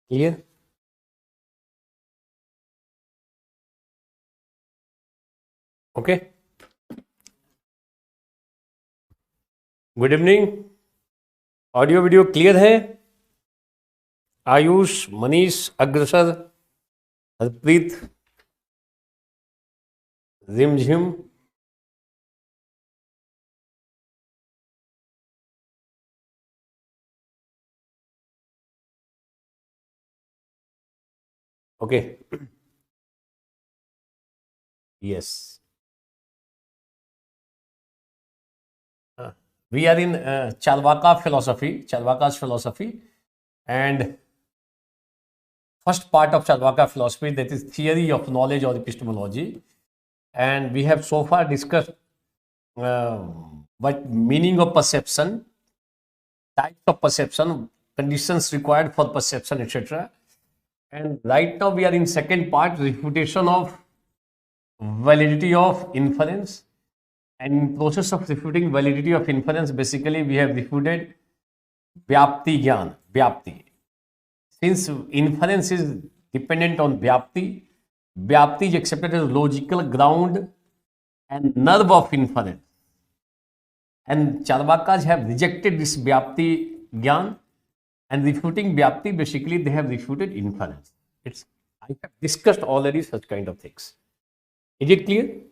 Clear? Okay. Good evening. Audio video clear है? आयुष, मनीष, अग्रसर, हरप्रीत, रिमझिम, okay. Yes, we are in Charvaka philosophy, Charvaka's philosophy, and first part of Charvaka philosophy, that is theory of knowledge or epistemology, and we have so far discussed what meaning of perception, types of perception, conditions required for perception, etc. And right now we are in second part, refutation of validity of inference. And in process of refuting validity of inference, basically we have refuted Vyapti Gyan, Vyapti. Since inference is dependent on Vyapti, Vyapti is accepted as logical ground and nerve of inference. And Charvakas have rejected this Vyapti Gyan, and refuting Vyapti, basically they have refuted inference. I have discussed already such kind of things. Is it clear?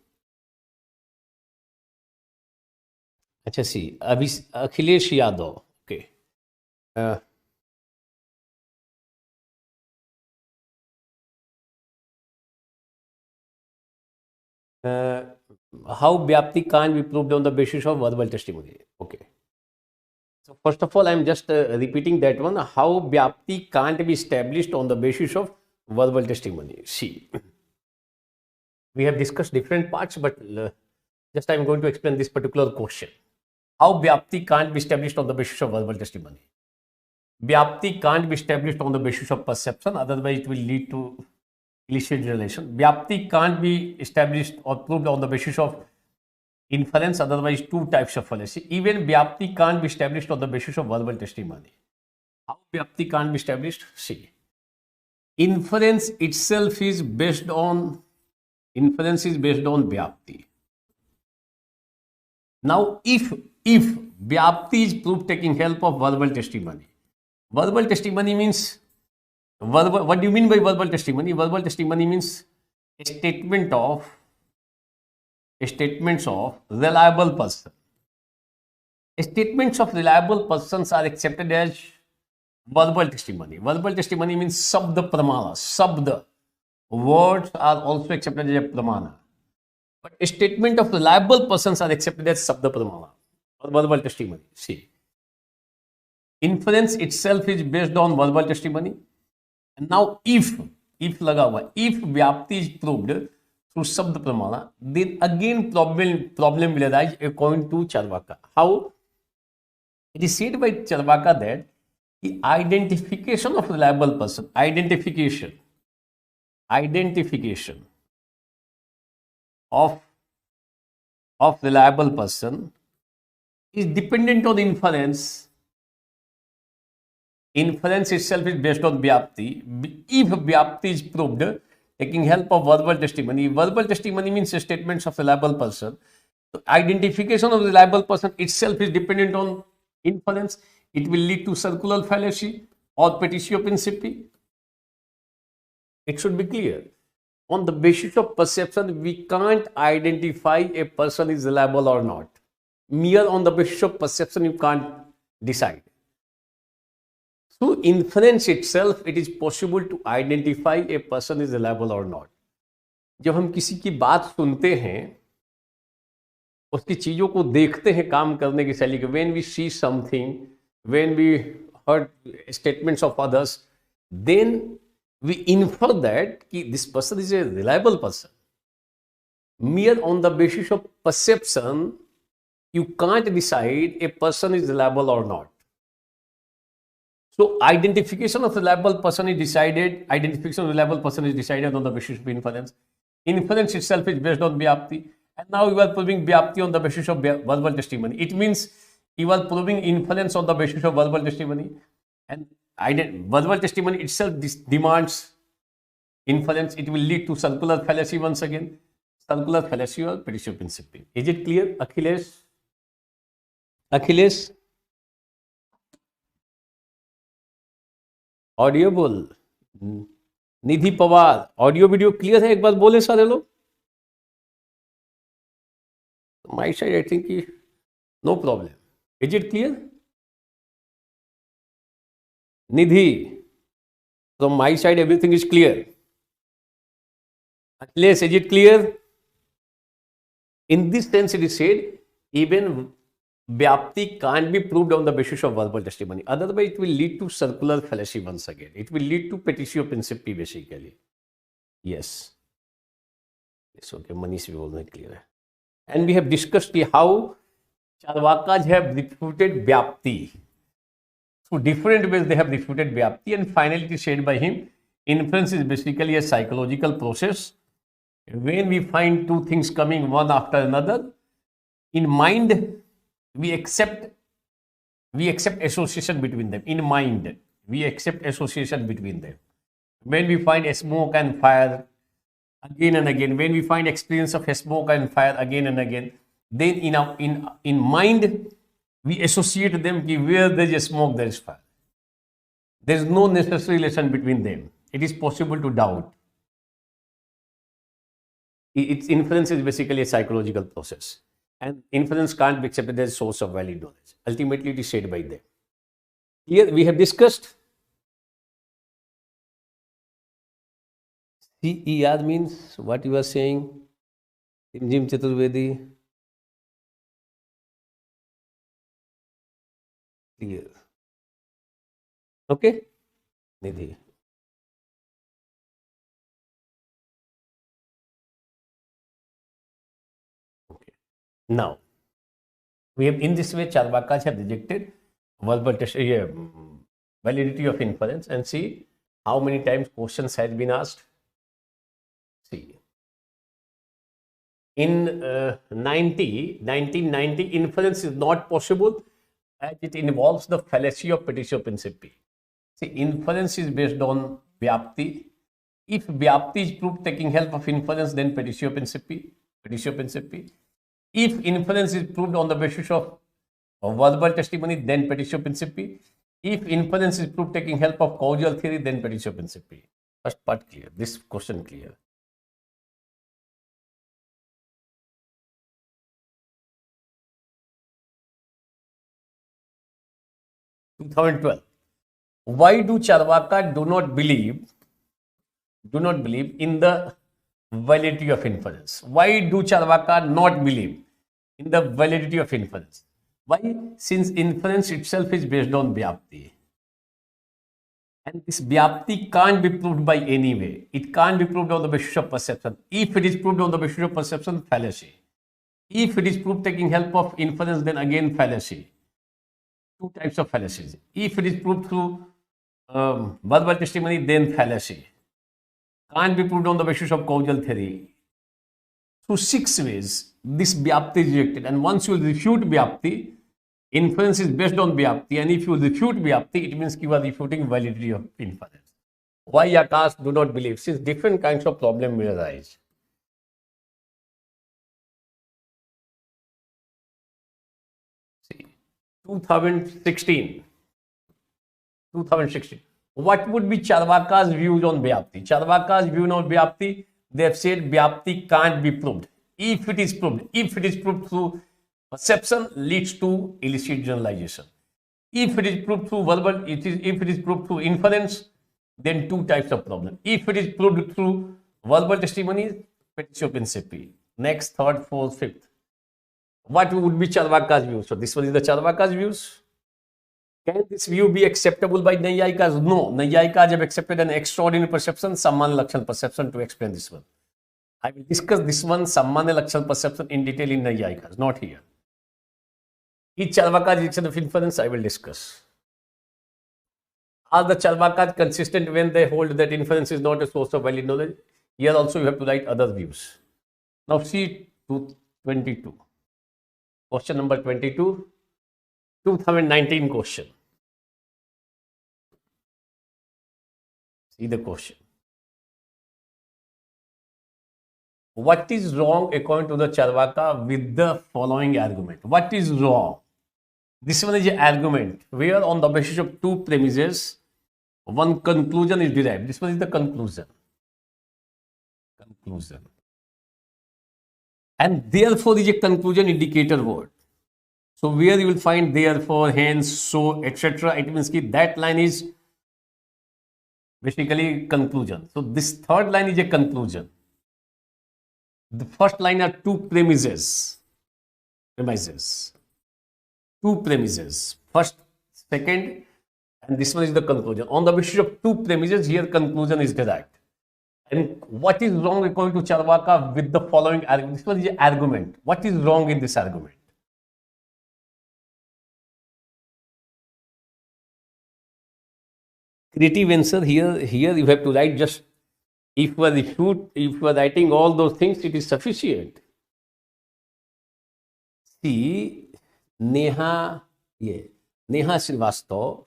अच्छा सी अभी Akhilesh Yadav, okay. How Vyapti can't be proved on the basis of verbal testimony? Okay. So first of all, I am just repeating that one. How Vyapti can't be established on the basis of verbal testimony? See, we have discussed different parts, but just I am going to explain this particular question. How Vyapti can't be established on the basis of verbal testimony? Vyapti can't be established on the basis of perception, otherwise it will lead to illicit relation. Vyapti can't be established or proved on the basis of inference, otherwise two types of fallacy. Even Vyapti can't be established on the basis of verbal testimony. How Vyapti can't be established? See, inference itself is based on Vyapti. Now, if Vyapti is proved taking help of verbal testimony means, what do you mean by verbal testimony? Verbal testimony means statements of reliable person. Statements of reliable persons are accepted as verbal testimony. Verbal testimony means sabda pramana. Sabda words are also accepted as a pramana. But a statement of reliable persons are accepted as sabda pramana or verbal testimony. See, inference itself is based on verbal testimony. And now if Vyapti is proved through sabda pramana, then again problem will arise according to Charvaka. How? It is said by Charvaka that the identification of reliable person, identification of reliable person is dependent on inference. Inference itself is based on Vyapti. If Vyapti is proved taking help of verbal testimony means statements of reliable person. So identification of reliable person itself is dependent on inference. It will lead to circular fallacy or petitio principii. It should be clear. On the basis of perception, we can't identify a person is reliable or not. Mere on the basis of perception, you can't decide. Through inference itself, it is possible to identify a person is reliable or not. जब हम किसी की बात सुनते हैं, उसकी चीजों को देखते हैं काम करने की शैली को, when we see something, when we heard statements of others, then we infer that this person is a reliable person. Mere on the basis of perception, you can't decide a person is reliable or not. So identification of reliable person is decided on the basis of inference. Inference itself is based on Vyapti. And now you are proving Vyapti on the basis of verbal testimony. It means you are proving inference on the basis of verbal testimony. And verbal testimony itself demands inference. It will lead to circular fallacy once again. Circular fallacy or petitio principii. Is it clear, Akhilesh? Akhilesh? Audible? Nidhi Pawar, audio video clear है? एक बार बोले सारे लोग. My side, I think no problem. Is it clear? Nidhi, from my side, everything is clear. Akhilesh, is it clear? In this sense, it is said, even Vyapti can't be proved on the basis of verbal testimony. Otherwise, it will lead to circular fallacy once again. It will lead to petitio principii, basically. Yes. Yes, okay. Manish, we all know clear. And we have discussed how Charvakas have refuted Vyapti. Through different ways, they have refuted Vyapti, and finally, it is said by him, inference is basically a psychological process. When we find two things coming one after another, in mind, we accept association between them. In mind, we accept association between them. When we find a smoke and fire again and again, when we find experience of a smoke and fire again and again, then in mind, we associate them where there is a smoke, there is fire. There is no necessary relation between them. It is possible to doubt. Its inference is basically a psychological process. And inference can't be accepted as a source of valid knowledge. Ultimately, it is said by them. Here we have discussed CER means what you are saying, Jim Chaturvedi. Clear. Okay? Nidhi. Okay. Now, we have in this way Charvakas have rejected verbal validity of inference, and see how many times questions has been asked. See, in 1990, inference is not possible as it involves the fallacy of petitio principii. See, inference is based on Vyapti. If Vyapti is proved taking help of inference, then petitio principii. If inference is proved on the basis of verbal testimony, then petitio principii. If inference is proved taking help of causal theory, then petitio principii. First part clear. This question clear. 2012. Why do Charvaka do not believe in the validity of inference? Why do Charvaka not believe in the validity of inference? Why? Since inference itself is based on Vyapti. And this Vyapti can't be proved by any way. It can't be proved on the basis of perception. If it is proved on the basis of perception, fallacy. If it is proved taking help of inference, then again fallacy. Two types of fallacies. If it is proved through verbal testimony, then fallacy. Can't be proved on the basis of causal theory. Through 6 ways, this Vyapti is rejected. And once you refute Vyapti, inference is based on Vyapti. And if you refute Vyapti, it means you are refuting validity of inference. Why Akash do not believe? Since different kinds of problem will arise. See, 2016. What would be Charvaka's views on Vyapti? Charvaka's view on Vyapti, they have said Vyapti can't be proved. If it is proved through perception, leads to illicit generalization. If it is proved through verbal, if it is proved through inference, then two types of problem. If it is proved through verbal testimony, petitio principii. Next, third, fourth, fifth. What would be Charvaka's view? So this one is the Charvaka's views. Can this view be acceptable by Naiyayikas? No. Naiyayikas have accepted an extraordinary perception, Sammanya Lakshana perception, to explain this one. I will discuss this one, Sammanya Lakshana perception, in detail in Naiyayikas, not here. Each Charvaka's rejection of inference I will discuss. Are the Charvakas consistent when they hold that inference is not a source of valid knowledge? Here also you have to write other views. Now see 22. Question number 22, 2019 question. See the question. What is wrong according to the Charvaka with the following argument? What is wrong? This one is an argument where on the basis of two premises, one conclusion is derived. This one is the conclusion. Conclusion. And therefore is a conclusion indicator word. So where you will find therefore, hence, so, etc. It means that line is basically conclusion. So this third line is a conclusion. The first line are two premises. Two premises. First, second, and this one is the conclusion. On the basis of two premises, here conclusion is derived. And what is wrong according to Charvaka with the following argument? This one is an argument. What is wrong in this argument? Creative answer here you have to write just if you are writing all those things, it is sufficient. See, Neha Srivastava,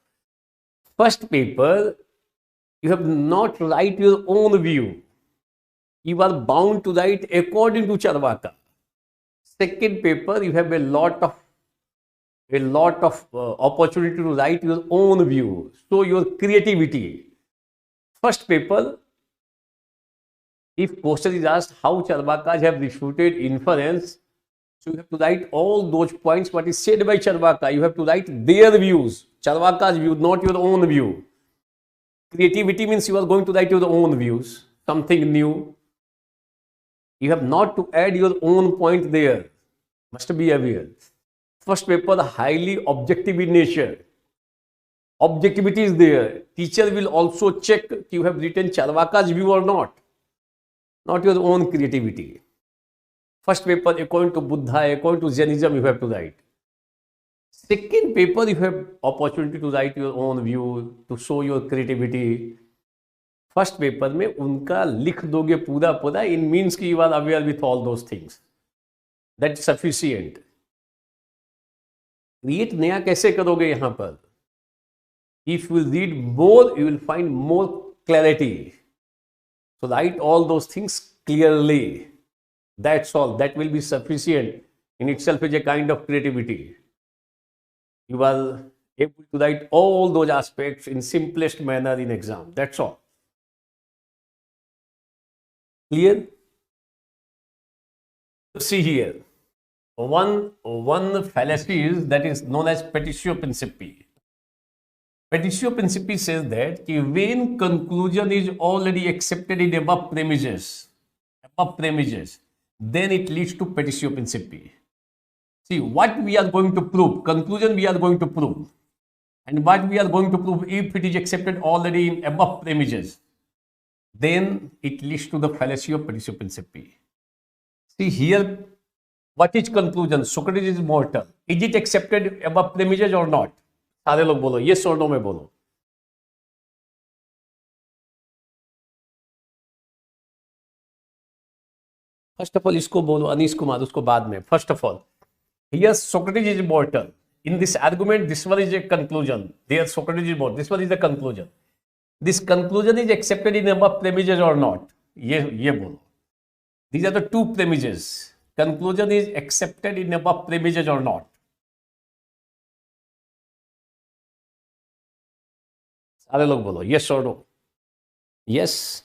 first paper, you have not write your own view. You are bound to write according to Charvaka. Second paper, you have a lot of opportunity to write your own view. So your creativity. First paper, if question is asked how Charvakas have refuted inference, so you have to write all those points what is said by Charvaka. You have to write their views, Charvaka's view, not your own view. Creativity means you are going to write your own views, something new. You have not to add your own point there. Must be aware. First paper, highly objective in nature. Objectivity is there. Teacher will also check if you have written Charvaka's view or not your own creativity. First paper, according to Buddha, according to Jainism, you have to write. Second paper, you have opportunity to write your own view, to show your creativity. First paper में उनका लिख दोगे पूरा, it means कि you are aware with all those things. That's sufficient. Create नया कैसे करोगे यहाँ पर? If you will read more, you will find more clarity. So write all those things clearly. That's all. That will be sufficient. In itself is a kind of creativity. You are able to write all those aspects in simplest manner in exam. That's all. Clear? See here. One fallacy is that is known as petitio principii. Petitio principii says that when conclusion is already accepted in above premises, then it leads to petitio principii. See, what we are going to prove, conclusion we are going to prove, and what we are going to prove, if it is accepted already in above premises, then it leads to the fallacy of petitio principii. See here, what is conclusion? Socrates is mortal. Is it accepted above premises or not? सारे लोग बोलो, yes or no में बोलो. First of all, इसको बोलो, अनीश कुमार, उसको बाद में. First of all, here Socrates is immortal. In this argument, this one is a conclusion. There Socrates is immortal. This one is the conclusion. This conclusion is accepted in above premises or not? ये बोलो. These are the two premises. Conclusion is accepted in above premises or not? सारे लोग बोलो, yes or no? Yes.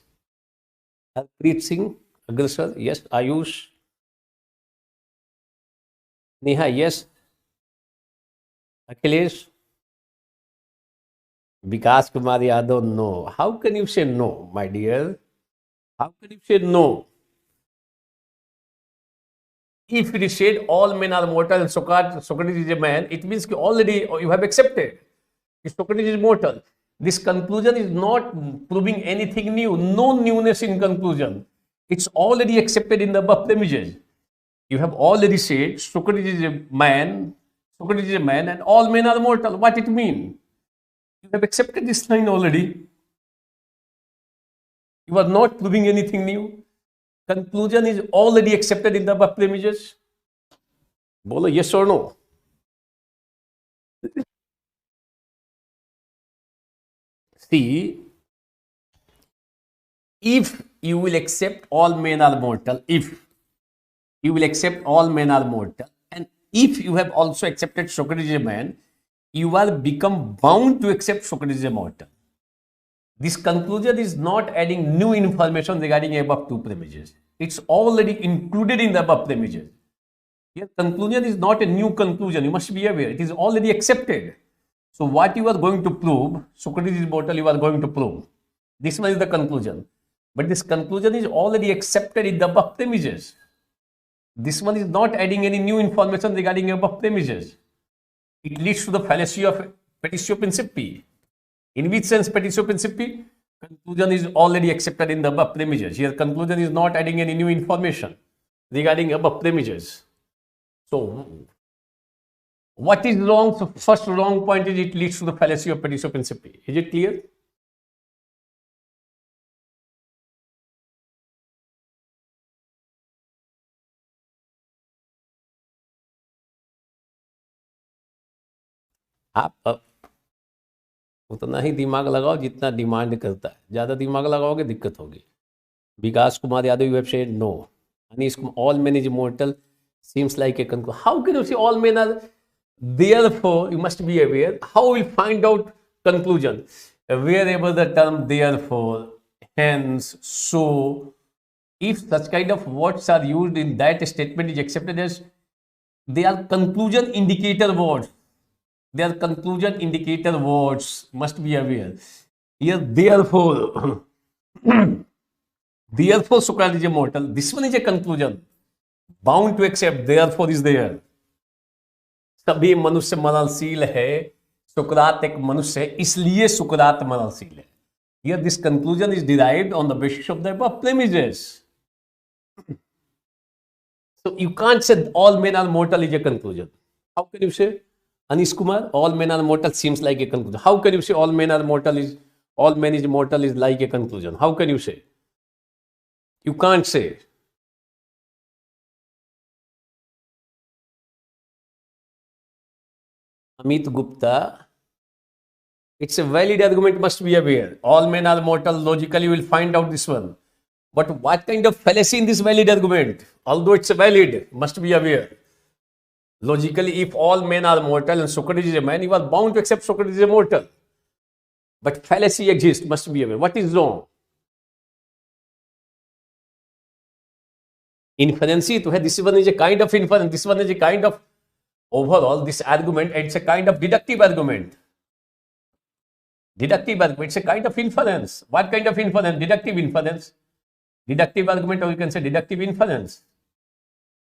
Harpreet Singh, Aggressor, yes. Ayush. Neha, yes. Akhilesh. Vikas Kumar Yadav, no. How can you say no, my dear? How can you say no? If it is said all men are mortal and Socrates is a man, it means already you have accepted. Socrates is mortal. This conclusion is not proving anything new. No newness in conclusion. It's already accepted in the above premises. You have already said Socrates is a man, and all men are mortal. What it mean? You have accepted this line already. You are not proving anything new. Conclusion is already accepted in the above premises. Bolo, yes or no? See, if you will accept all men are mortal, if you will accept all men are mortal, and if you have also accepted Socrates is a man, you are become bound to accept Socrates is a mortal. This conclusion is not adding new information regarding above two premises. It's already included in the above premises. Your conclusion is not a new conclusion. You must be aware. It is already accepted. So what you are going to prove, Socrates is mortal, you are going to prove. This one is the conclusion. But this conclusion is already accepted in the above premises. This one is not adding any new information regarding above premises. It leads to the fallacy of petitio principii. In which sense petitio principii? Conclusion is already accepted in the above premises. Here conclusion is not adding any new information regarding above premises. So what is wrong? So first wrong point is it leads to the fallacy of petitio principii. Is it clear? आप उतना ही दिमाग लगाओ जितना demand करता है. ज़्यादा दिमाग लगाओगे दिक्कत होगी. विकास Kumar Yadav, you have said no. Anish Kumar, all men is immortal. Seems like a conclusion. How can you say all men are? Therefore, you must be aware. How will find out conclusion? Wherever the term therefore, hence, so, if such kind of words are used in that statement is accepted as they are conclusion indicator words. They are conclusion indicator words. Must be aware. Here, therefore, therefore Socrates is immortal. This one is a conclusion. Bound to accept. Therefore is there. सभी मनुष्य मरणशील है. सुकरात एक मनुष्य है, इसलिए सुकरात मरणशील है. Here this conclusion is derived on the basis of the above premises. So you can't say all men are mortal is a conclusion. How can you say? Anish Kumar, all men are mortal seems like a conclusion. How can you say all men are mortal is all men is mortal is like a conclusion? How can you say? You can't say. Amit Gupta, it's a valid argument, must be aware. All men are mortal, logically you will find out this one. But what kind of fallacy in this valid argument? Although it's valid, must be aware. Logically, if all men are mortal and Socrates is a man, you are bound to accept Socrates is a mortal. But fallacy exists, must be aware. What is wrong? Inference to have this one is a kind of inference, this one is a kind of overall, this argument, it's a kind of deductive argument. Deductive argument, it's a kind of inference. What kind of inference? Deductive inference. Deductive argument, or you can say deductive inference.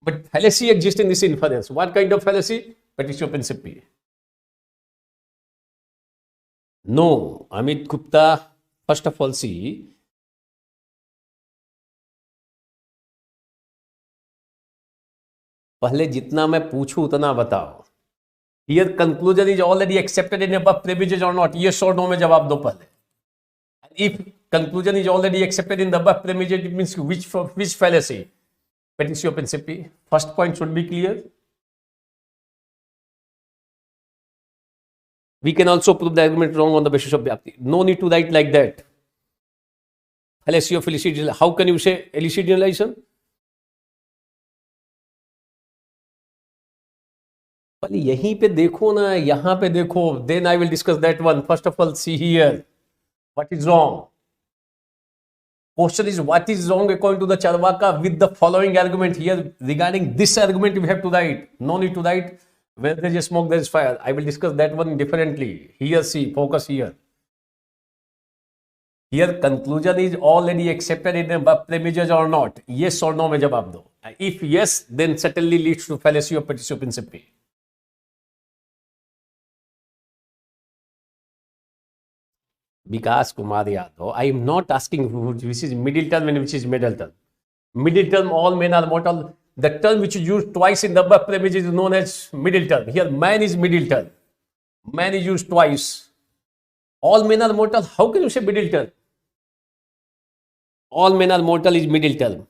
But fallacy exists in this inference. What kind of fallacy? Petitio principii. No, Amit Gupta, first of all, see, पहले जितना मैं पूछूं उतना बताओ. Here conclusion is already accepted in above premises or not? Yes or no में जवाब दो पहले. If conclusion is already accepted in the above premises, it means which fallacy? Petitio principii. First point should be clear. We can also prove the argument wrong on the basis of Vyapti. No need to write like that. Fallacy of illicit generalization. How can you say illicit generalization? पहले यहीं पे देखो ना, यहाँ पे देखो. Then I will discuss that one. First of all, see here. What is wrong? Question is what is wrong according to the Charvaka with the following argument here. Regarding this argument, we have to write. No need to write. Where there is smoke, there is fire. I will discuss that one differently. Here, see, focus here. Here, conclusion is already accepted in the premises or not? Yes or no में जवाब दो. If yes, then certainly leads to fallacy of petitio principii. Vikas Kumar Yadav, I am not asking which is middle term and which is middle term. Middle term, all men are mortal. The term which is used twice in the above premise is known as middle term. Here, man is middle term. Man is used twice. All men are mortal. How can you say middle term? All men are mortal is middle term.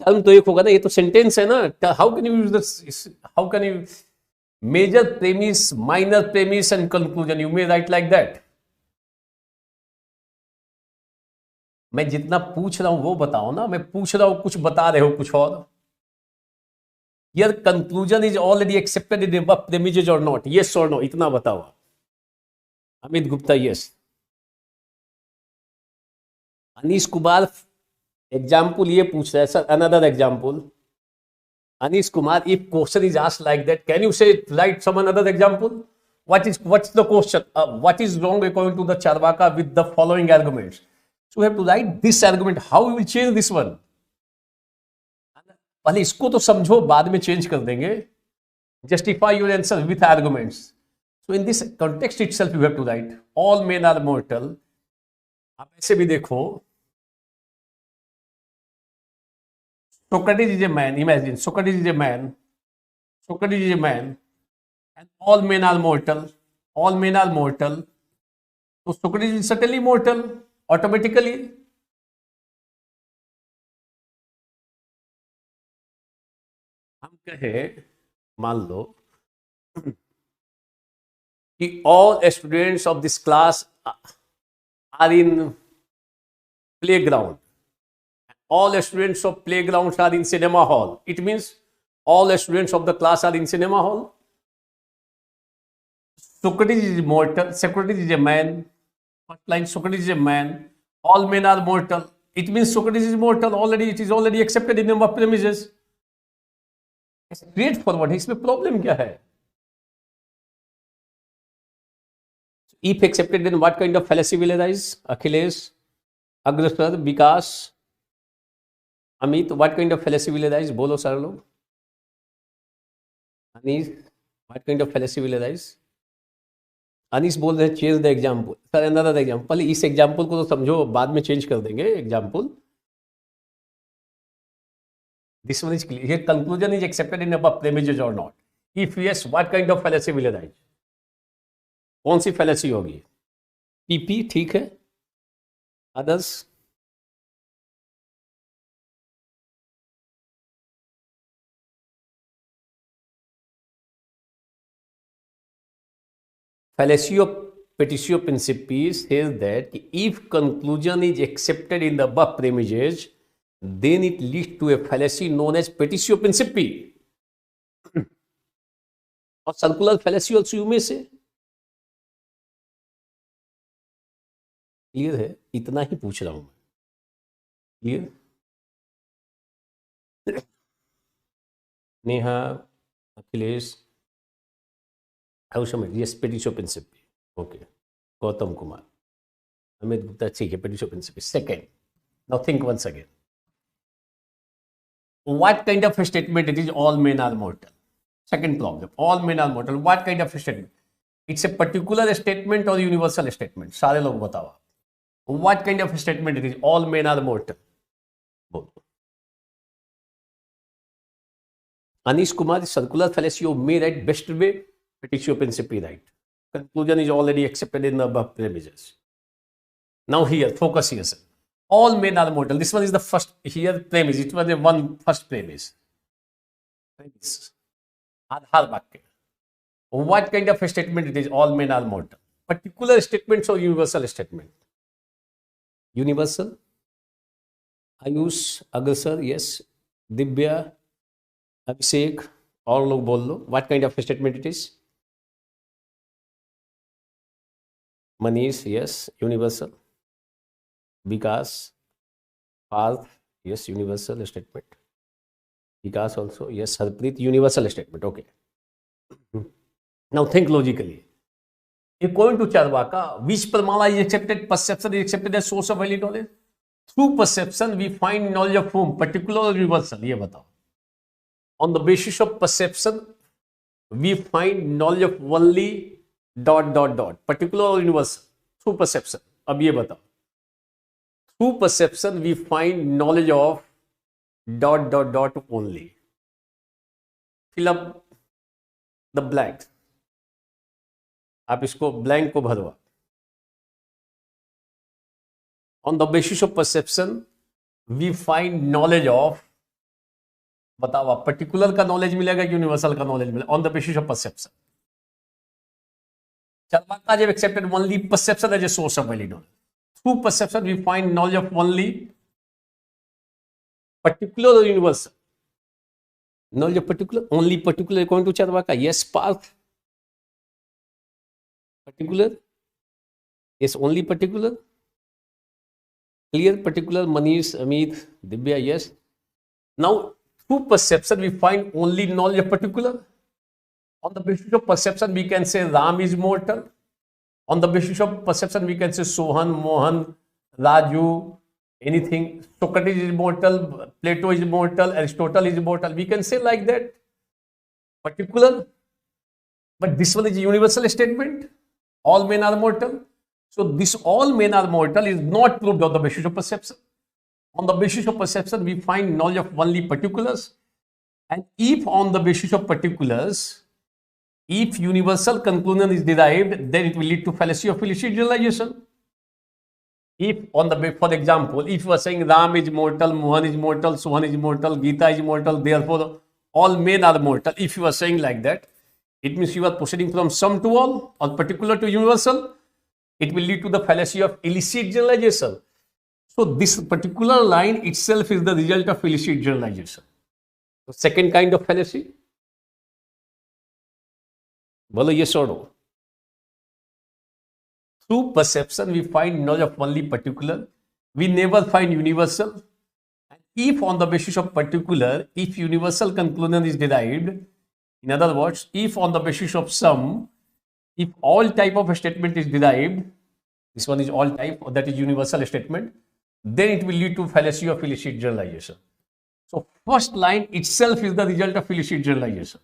Term तो एक होगा ना, ये तो sentence है ना. How can you use this? How can you major premise, minor premise and conclusion? You may write like that. मैं जितना पूछ रहा हूं वो बताओ ना, मैं पूछ रहा हूं कुछ बता रहे हो कुछ और। Your conclusion is already accepted in the above premises or not? Yes or no? इतना बताओ। अमित गुप्ता यस। अनीश कुमार एग्जाम्पल ये पूछ रहा है sir, another example. Anish Kumar, if question is asked like that, can you say write some another example? What's the question? What is wrong according to the Charvaka with the following arguments? So you have to write this argument. How we will change this one? पहले इसको तो समझो, बाद में change कर देंगे। Justify your answer with arguments. So in this context itself you have to write all men are mortal. आप ऐसे भी देखो, Socrates is a man. Imagine Socrates is a man. Socrates is a man, and all men are mortal. All men are mortal. So Socrates is certainly mortal automatically. हम कहे, मान लो कि all students of this class are in playground. All students of playgrounds are in cinema hall. It means all students of the class are in cinema hall. Socrates is mortal. Socrates is a man. First line, Socrates is a man. All men are mortal. It means Socrates is mortal already. It is already accepted in number of premises. Straightforward है, इसमें problem क्या है? If accepted, then what kind of fallacy will arise? Achilles, Agrasar, Vikas, Amit, what kind of fallacy will arise? बोलो sir लोग। Anees, what kind of fallacy will arise? Anees बोल रहे हैं change the example. Sir another example, इस example को तो समझो, बाद में चेंज कर देंगे example. This one is clear. Here conclusion is accepted in above premises or not? If yes, what kind of fallacy will arise? कौन सी fallacy होगी? PP ठीक है, others? Fallacy of petitio principis says that if conclusion is accepted in the above premises, then it leads to a fallacy known as petitio principi. और circular fallacy also you may say. Clear है? इतना ही पूछ रहा हूं मैं। Clear? Neha, Akhilesh, yes, petitio principi. Okay. Gautam Kumar, Amit Gupta, ठीक है, petitio principi. Second, now think once again. What kind of a statement it is? All men are mortal. Second problem, all men are mortal. What kind of a statement? It's a particular statement or universal statement? सारे लोग बताओ। What kind of a statement it is? All men are mortal. बोलो। Anish Kumar, circular fallacy of may right best way. Petitio principi right. Conclusion is already accepted in the above premises. Now here, focus here, sir. All men are mortal. This one is the first here premise. It was the one first premise. Aadhar vakya. What kind of a statement it is? All men are mortal. Particular statements or universal statement? Universal. Ayush, Agasar, yes. Divya, Abhishek, all लोग बोल लो। What kind of a statement it is? Manish, yes, universal. Vikas, Parth, yes, universal statement. Vikas also, yes. Harpreet, universal statement. Okay. Now think logically. According to Charvaka, which pramana is accepted? Perception is accepted as source of valid knowledge. Through perception, we find knowledge of whom? Particular or universal? ये बताओ। On the basis of perception, we find knowledge of only ... particular or universal? Through perception. अब ये बताओ। Through perception, we find knowledge of ... only. Fill up the blank. आप इसको blank को भरवा। On the basis of perception, we find knowledge of... बताओ आप, particular का नॉलेज मिलेगा कि यूनिवर्सल का नॉलेज मिलेगा? On the basis of perception. Charvaka have accepted only perception as a source of valid knowledge. Through perception, we find knowledge of only particular or universal. Knowledge of particular, only particular according to Charvaka. Yes, Parth. Particular. Yes, only particular. Clear, particular. Manish, Amit, Divya. Yes. Now, through perception, we find only knowledge of particular. On the basis of perception, we can say Ram is mortal. On the basis of perception, we can say Sohan, Mohan, Raju, anything. Socrates is immortal, Plato is immortal, Aristotle is immortal. We can say like that. Particular. But this one is a universal statement. All men are mortal. So this all men are mortal is not proved on the basis of perception. On the basis of perception, we find knowledge of only particulars. And if on the basis of particulars, if universal conclusion is derived, then it will lead to fallacy of illicit generalization. If on the, for example, if you are saying Ram is mortal, Mohan is mortal, Sohan is mortal, Gita is mortal, therefore all men are mortal. If you are saying like that, it means you are proceeding from sum to all or particular to universal. It will lead to the fallacy of illicit generalization. So this particular line itself is the result of illicit generalization. So second kind of fallacy. Bolo yes or no? Through perception, we find knowledge of only particular. We never find universal. And if on the basis of particular, if universal conclusion is derived, in other words, if on the basis of sum, if all type of a statement is derived, this one is all type, that is universal statement, then it will lead to fallacy of illicit generalization. So first line itself is the result of illicit generalization.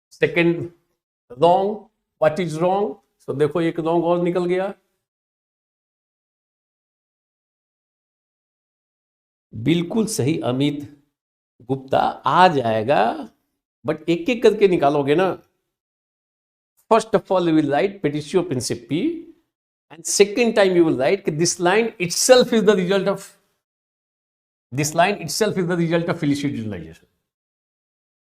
Second, wrong. What is wrong? So देखो एक wrong और निकल गया. बिल्कुल सही अमित गुप्ता, आ जाएगा, but एक एक करके निकालोगे ना. First of all, you will write petitio principii, and second time you will write this line itself is the result of illicit generalization.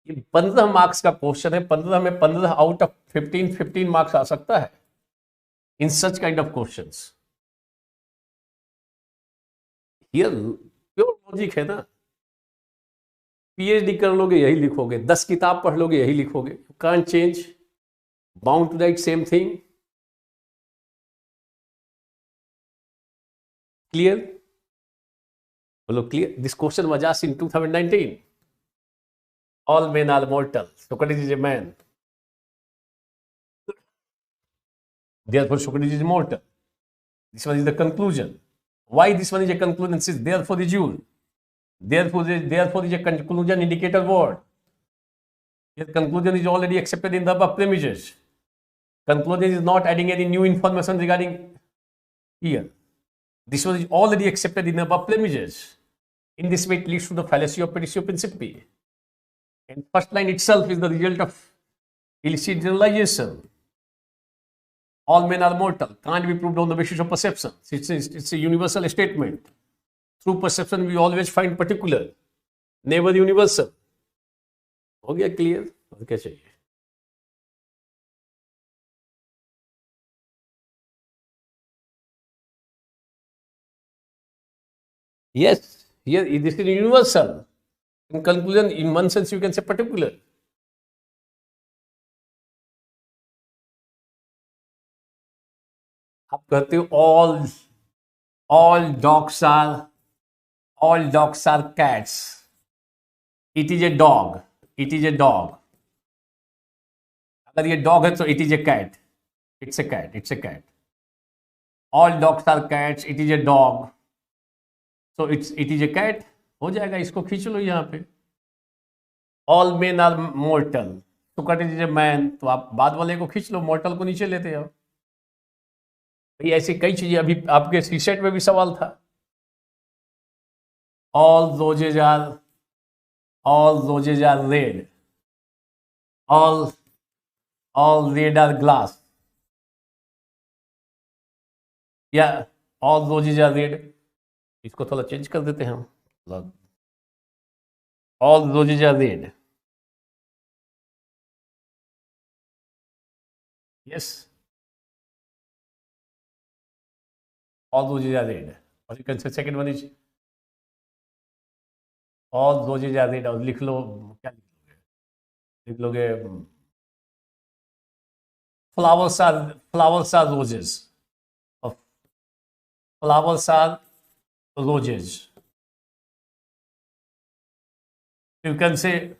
ये 15 मार्क्स का क्वेश्चन है. 15 में 15 आउट ऑफ 15 मार्क्स आ सकता है in such kind of questions. Here pure logic है ना. PhD कर लोगे यही लिखोगे, 10 किताब पढ़ लोगे यही लिखोगे. You can't change, bound to write same thing. Clear? बोलो clear. This question was asked in 2019. All men are mortal. Socrates is a man. Therefore, Socrates is mortal. This one is the conclusion. Why this one is a conclusion? Since therefore is used. Therefore is a conclusion indicator word. Here conclusion is already accepted in the above premises. Conclusion is not adding any new information regarding here. This one is already accepted in the above premises. In this way, it leads to the fallacy of petitio principii. And first line itself is the result of illicit generalization. All men are mortal. Can't be proved on the basis of perception. It's a universal statement. Through perception, we always find particular, never universal. हो गया clear? और क्या चाहिए? Yes, here this is universal. In conclusion, in one sense, you can say particular. आप कहते हो all dogs are cats. It is a dog. It is a dog. अगर ये dog है तो it is a cat. It's a cat. It's a cat. All dogs are cats. It is a dog. So it is a cat. हो जाएगा. इसको खींच लो यहाँ पे. All men are mortal. Socrates is a man. तो आप बाद वाले को खींच लो, mortal को नीचे लेते हो. भाई ऐसी कई चीजें. अभी आपके सीसेट में भी सवाल था. All roses are red. All red are glass. Yeah, all roses are red. इसको थोड़ा चेंज कर देते हैं हम. All roses are red. Yes. all roses are red. Or you can say second one is all roses are red. और लिख लो क्या लिख लोगे flowers are roses. Or flowers are roses. You can say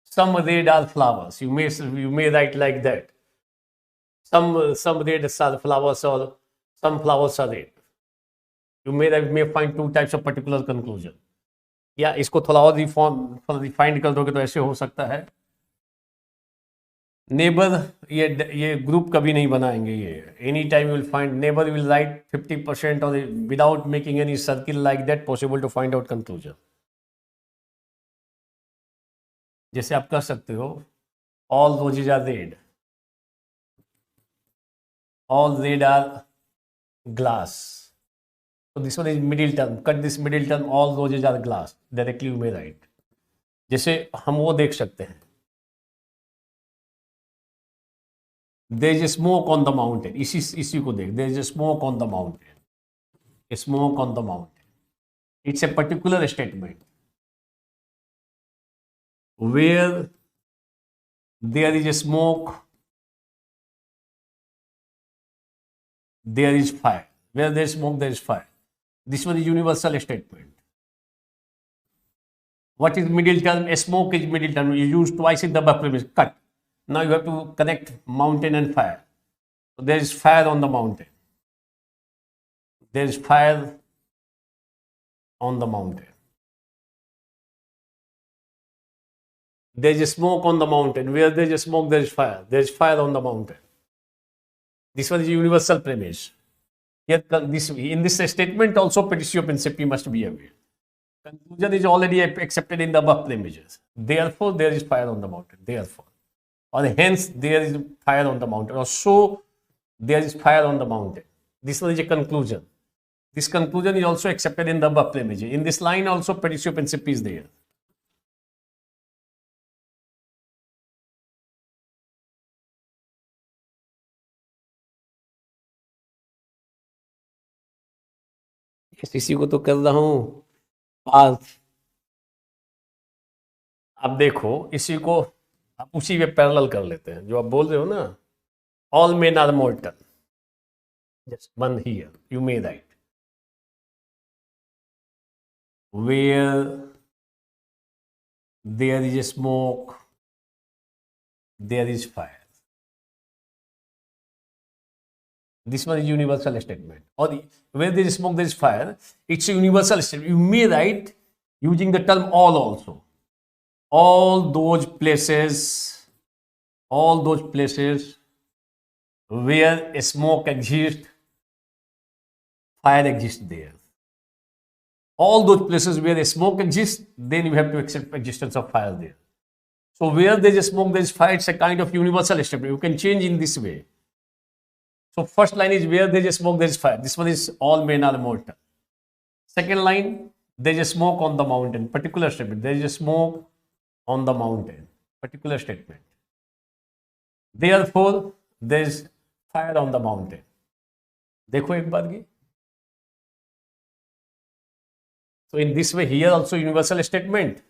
some red are flowers. You may write like that. Some red are flowers or some flowers are red. You may find two types of particular conclusion. या इसको थोड़ा और refined कर दोगे तो ऐसे हो सकता है. नेबर ये ग्रुप कभी नहीं बनाएंगे. ये any time you will find never will write 50% और without making any circle like that possible to find out conclusion. जैसे आप कर सकते हो all roses are red, all red are glass. So this one is middle term. Cut this middle term. All roses are glass. Directly you may write. जैसे हम वो देख सकते हैं. There is a smoke on the mountain. इसी को देख. There is a smoke on the mountain. A smoke on the mountain. It's a particular statement where there is a smoke. There is fire. Where there is smoke, there is fire. This one is universal statement. What is middle term? A smoke is middle term. You use twice in the above premise. Cut. Now you have to connect mountain and fire. So there is fire on the mountain. There is fire on the mountain. There is a smoke on the mountain. Where there is a smoke, there is fire. There is fire on the mountain. This one is a universal premise. Here, in this statement also petitio principii must be aware. Conclusion is already accepted in the above premises. Therefore, there is fire on the mountain. Therefore, or hence there is fire on the mountain. Or so there is fire on the mountain. This one is a conclusion. This conclusion is also accepted in the above premises. In this line also petitio principii is there. इसी को तो कर रहा हूं पार्थ. अब देखो इसी को आप उसी पे पैरेलल कर लेते हैं जो आप बोल रहे हो ना. All men are mortal. Just one here you may write where there is a smoke there is fire. This one is universal statement. Or where there is smoke, there is fire. It's a universal statement. You may write using the term all also. All those places where a smoke exists, fire exists there. All those places where a smoke exists, then you have to accept existence of fire there. So where there is a smoke, there is fire. It's a kind of universal statement. You can change in this way. So first line is where there is a smoke, there is fire. This one is all men are mortal. Second line, there is a smoke on the mountain. Particular statement. There is a smoke on the mountain. Particular statement. Therefore, there is fire on the mountain. देखो एक बात की. So in this way, here also universal statement.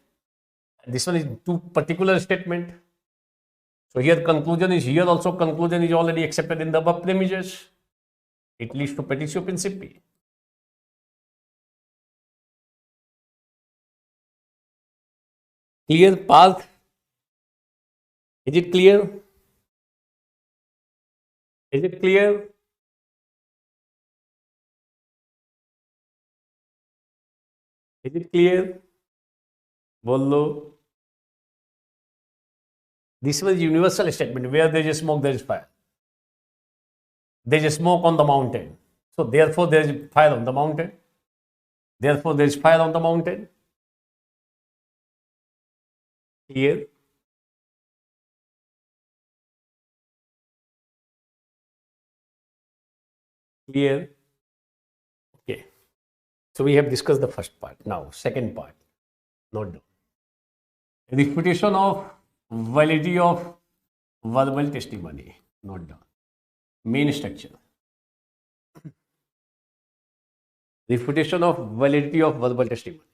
This one is two particular statement. So here conclusion is here also conclusion is already accepted in the above premises. It leads to petitio principii. Clear path? Is it clear? Is it clear? Is it clear? बोलो. This was universal statement. Where there is a smoke, there is fire. There is a smoke on the mountain. So therefore there is fire on the mountain. Therefore there is fire on the mountain. Here. Clear? Okay. So we have discussed the first part. Now second part. Note down. Refutation of validity of verbal testimony. Note down. Main structure. Refutation of validity of verbal testimony.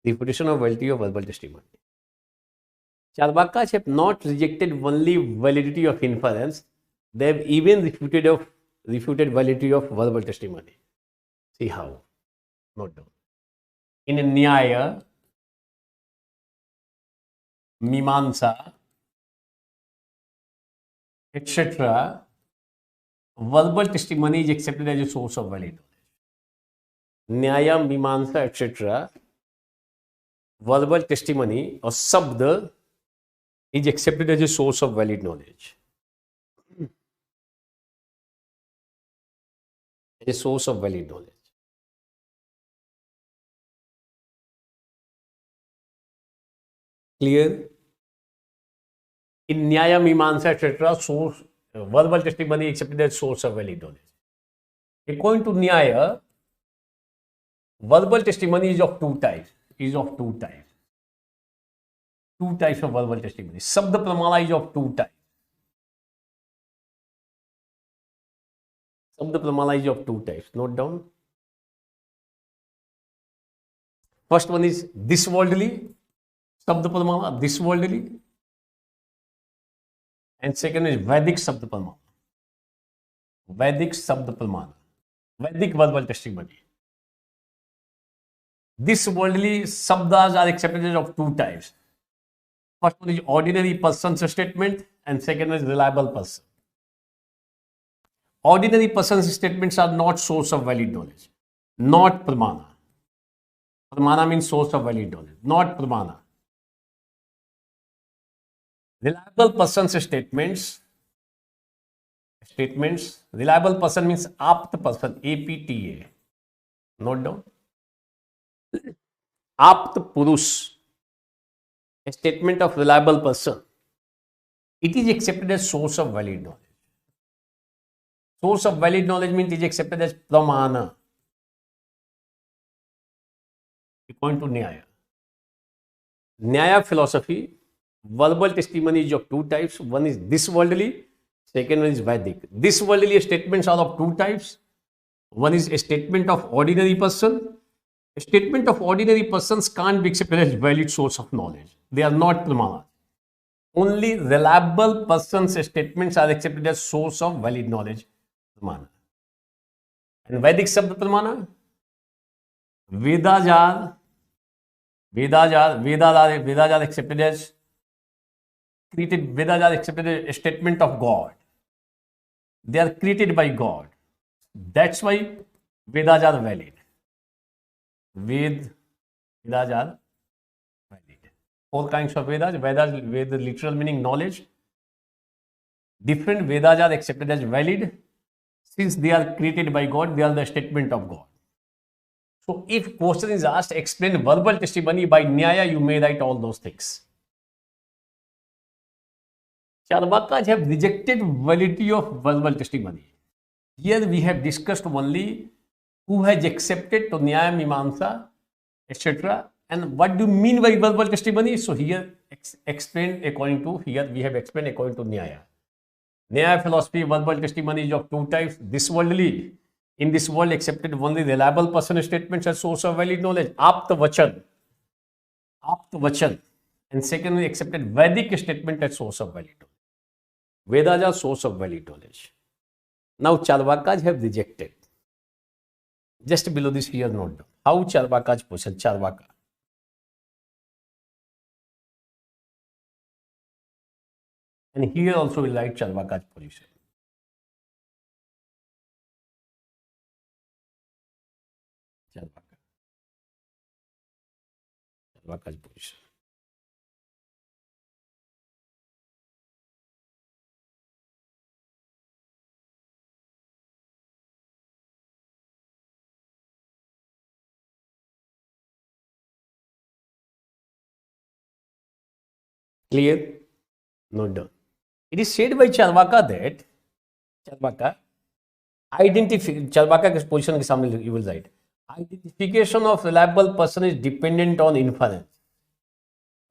Refutation of validity of verbal testimony. Charvakas have not rejected only validity of inference, they have even refuted validity of verbal testimony. See how? Note down. In Nyaya, Mimamsa, etc., verbal testimony is accepted as a source of valid knowledge. Nyaya, Mimamsa, etc., verbal testimony or sabda is accepted as a source of valid knowledge. A source of valid knowledge. Clear? In Nyaya, Mimamsa, etc., source verbal testimony accepted as source of valid knowledge. According to Nyaya, verbal testimony is of two types. Two types of verbal testimony. Sabda pramana is of two types. Sabda pramana is of two types. Note down. First one is this worldly, Sabda pramana, this worldly. And second is Vedic Sabda pramana. Vedic Sabda pramana. Vedic verbal testimony. This worldly sabdas are accepted as of two types. First one is ordinary person's statement and second is reliable person. Ordinary person's statements are not source of valid knowledge, not pramana. Pramana means source of valid knowledge, not pramana. Reliable person's statements, reliable person means apt person, APTA. Note down. Apt Purush, a statement of reliable person, it is accepted as source of valid knowledge. Source of valid knowledge means it is accepted as pramana. According to Nyaya. Nyaya philosophy, verbal testimony is of two types. One is this worldly, second one is Vedic. This worldly statements are of two types. One is a statement of ordinary person. A statement of ordinary persons can't be accepted as valid source of knowledge. They are not pramana. Only reliable persons' statements are accepted as source of valid knowledge, pramana. And Vedic Sabda pramana? Vedas are accepted as Vedas are accepted as a statement of God. They are created by God. That's why Vedas are valid. Vedas are valid. Four kinds of Vedas. Veda literal meaning knowledge. Different Vedas are accepted as valid. Since they are created by God, they are the statement of God. So if question is asked, explain verbal testimony by Nyaya, you may write all those things. Charvakas have rejected validity of verbal testimony. Here we have discussed only who has accepted to Nyaya, Mimamsa, etc. And what do you mean by verbal testimony? So here explained according to, we have explained according to Nyaya. Nyaya philosophy, verbal testimony is of two types. This worldly, in this world accepted only reliable personal statements as source of valid knowledge. Apta Vachan. And secondly, accepted Vedic statement as source of valid knowledge. Vedas are source of valid knowledge. Now Charvakas have rejected. Just below this here note down. How Charvakas position? Charvaka. And here also we write Charvakas position. Charvakas position. Clear? Note down. It is said by Charvaka that Charvaka के position के सामने you will write. Identification of reliable person is dependent on inference.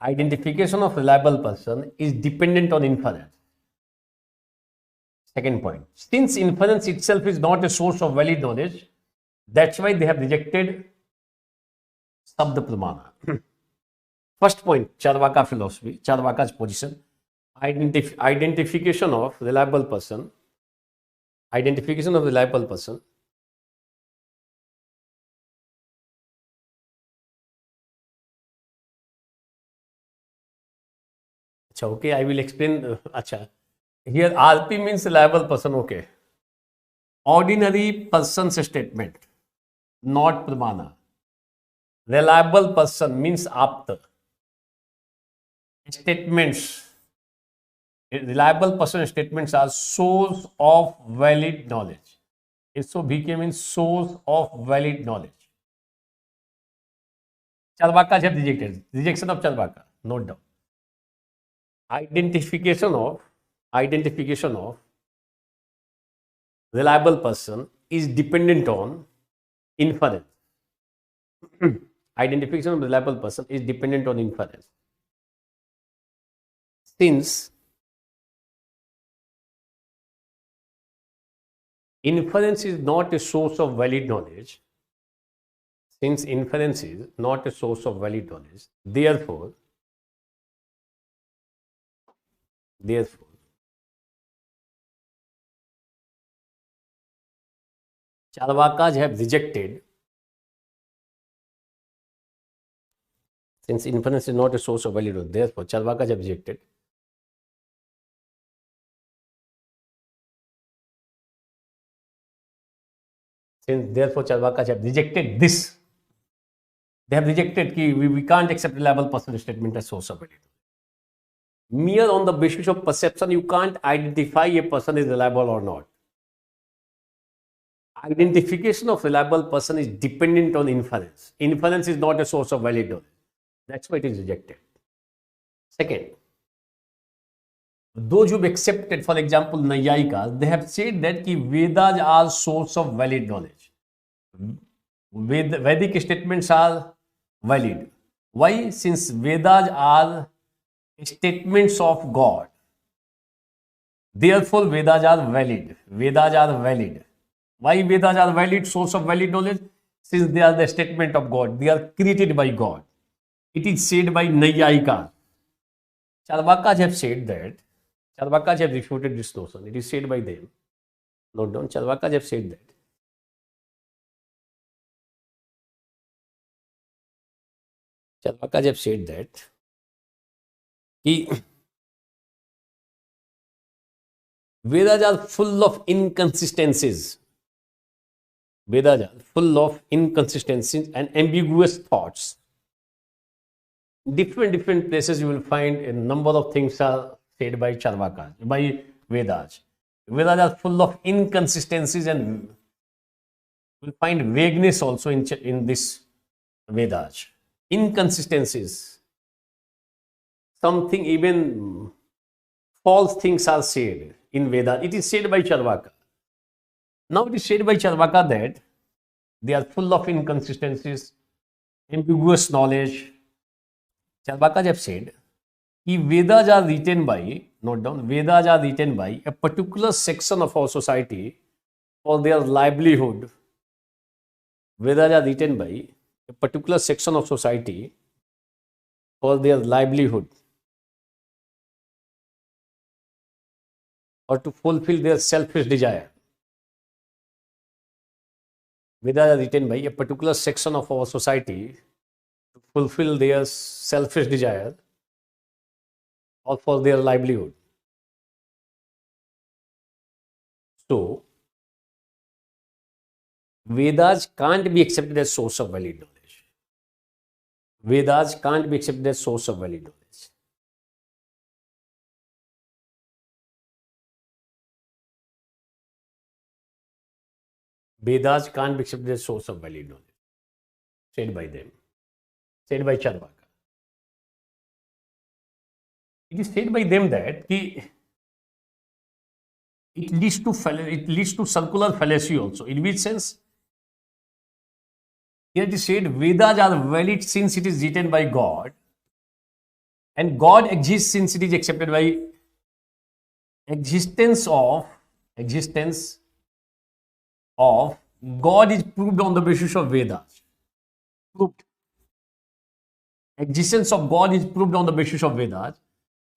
Identification of reliable person is dependent on inference. Second point, since inference itself is not a source of valid knowledge, that's why they have rejected Sabda Pramana. First point, Charvaka philosophy, Charvaka's position, identification of reliable person, identification of reliable person. Okay, I will explain. Here RP means reliable person. Okay. Ordinary person's statement, not Pramana. Reliable person means Apta. Statements, reliable person statements are source of valid knowledge. So BK means source of valid knowledge. Charvakas have rejected. Rejection of Charvaka, no doubt. Identification of reliable person is dependent on inference. Identification of reliable person is dependent on inference. Since inference is not a source of valid knowledge, therefore Charvakas have rejected, since inference is not a source of valid knowledge, therefore Charvakas have rejected Charvakas have rejected this. They have rejected कि we can't accept reliable person statement as source of valid knowledge. Mere on the basis of perception, you can't identify a person is reliable or not. Identification of reliable person is dependent on inference. Inference is not a source of valid knowledge. That's why it is rejected. Second, those who have accepted, for example, Nayayikas, they have said that ki Vedas are source of valid knowledge. Vedic statements are valid. Why? Since Vedas are statements of God. Therefore, Vedas are valid. Why Vedas are valid, source of valid knowledge? Since they are the statement of God. They are created by God. It is said by Nayayikas. Charvakas have said that. Charvakas have refuted this notion. It is said by them. Note down. Charvakas have said that. Charvakas have said that Vedas are full of inconsistencies. Vedas are full of inconsistencies and ambiguous thoughts. Different places you will find a number of things are said by Charvakas, by Vedas. Vedas are full of inconsistencies and you will find vagueness also in this Vedas. Inconsistencies. Something even false things are said in Vedas. It is said by Charvaka. Now it is said by Charvaka that they are full of inconsistencies, ambiguous knowledge. Charvakas have said that Vedas are written by, note down, Vedas are written by a particular section of our society for their livelihood. Vedas are written by a particular section of society for their livelihood or to fulfill their selfish desire. Vedas are written by a particular section of our society to fulfill their selfish desire or for their livelihood. So, Vedas can't be accepted as source of valid knowledge. Vedas can't be accepted as source of valid knowledge. Vedas can't be accepted as source of valid knowledge. Said by them. Said by Charvaka. It is said by them that it leads to circular fallacy also. In which sense? Here it is said Vedas are valid since it is written by God, and God exists since it is accepted by existence of existence of God is proved on the basis of Vedas. Proved. Existence of God is proved on the basis of Vedas,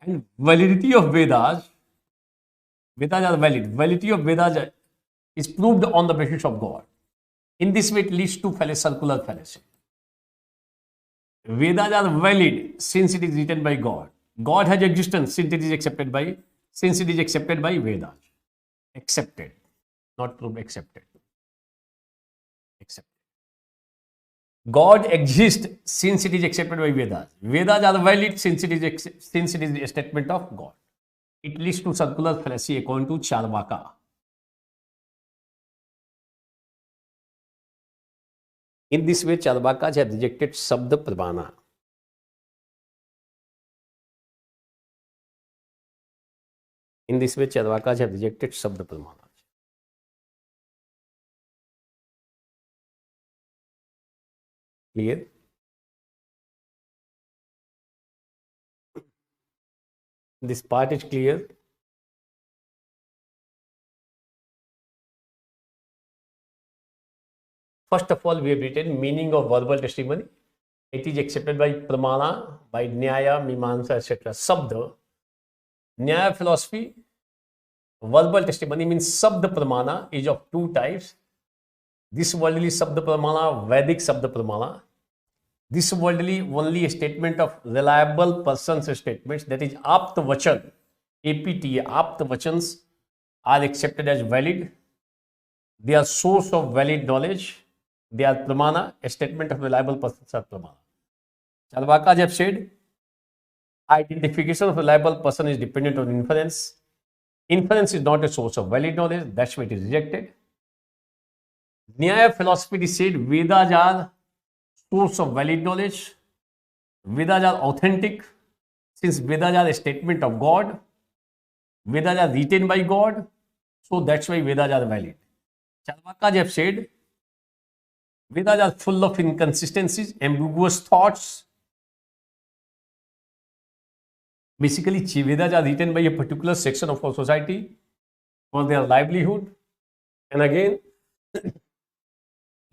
and validity of Vedas are valid. Validity of Vedas is proved on the basis of God. In this way, it leads to circular fallacy. Vedas are valid since it is written by God. God has existence since it is accepted by Vedas. Accepted, not proved, accepted. Accepted. God exists since it is accepted by Vedas. Vedas are valid since it is a statement of God. It leads to circular fallacy according to Charvaka. In this way, Charvakas have rejected Sabda Pramana. In this way, Charvakas have rejected Sabda Pramana. Clear? This part is clear. First of all, we have written meaning of verbal testimony. It is accepted by Pramana, by Nyaya, Mimamsa, etc. Sabda. Nyaya philosophy, verbal testimony means Sabda Pramana is of two types. This worldly Sabda Pramana, Vedic Sabda Pramana. This worldly only a statement of reliable person's statements, that is Apta Vachan, APTA, Apta Vachans are accepted as valid. They are source of valid knowledge. They are Pramana, a statement of reliable persons are Pramana. Charvakas have said, identification of reliable person is dependent on inference. Inference is not a source of valid knowledge. That's why it is rejected. Nyaya philosophy is said, Vedas are source of valid knowledge. Vedas are authentic. Since Vedas are a statement of God, Vedas are written by God, so that's why Vedas are valid. Charvakas have said, Vedas are full of inconsistencies, ambiguous thoughts. Basically, Vedas are written by a particular section of our society for their livelihood. And again,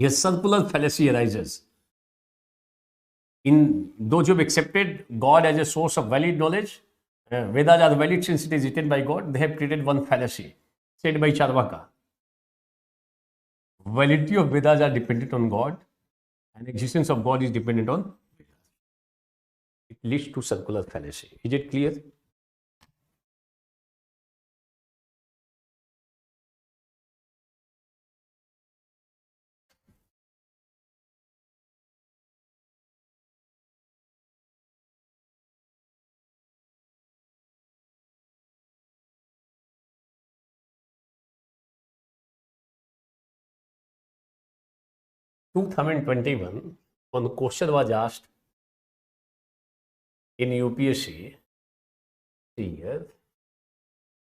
a circular fallacy arises. In those who have accepted God as a source of valid knowledge, Vedas are valid since it is written by God, they have created one fallacy said by Charvaka. Validity of Vedas are dependent on God, and existence of God is dependent on Vedas. It leads to circular fallacy. Is it clear? In 2021, one question was asked in UPSC. Years.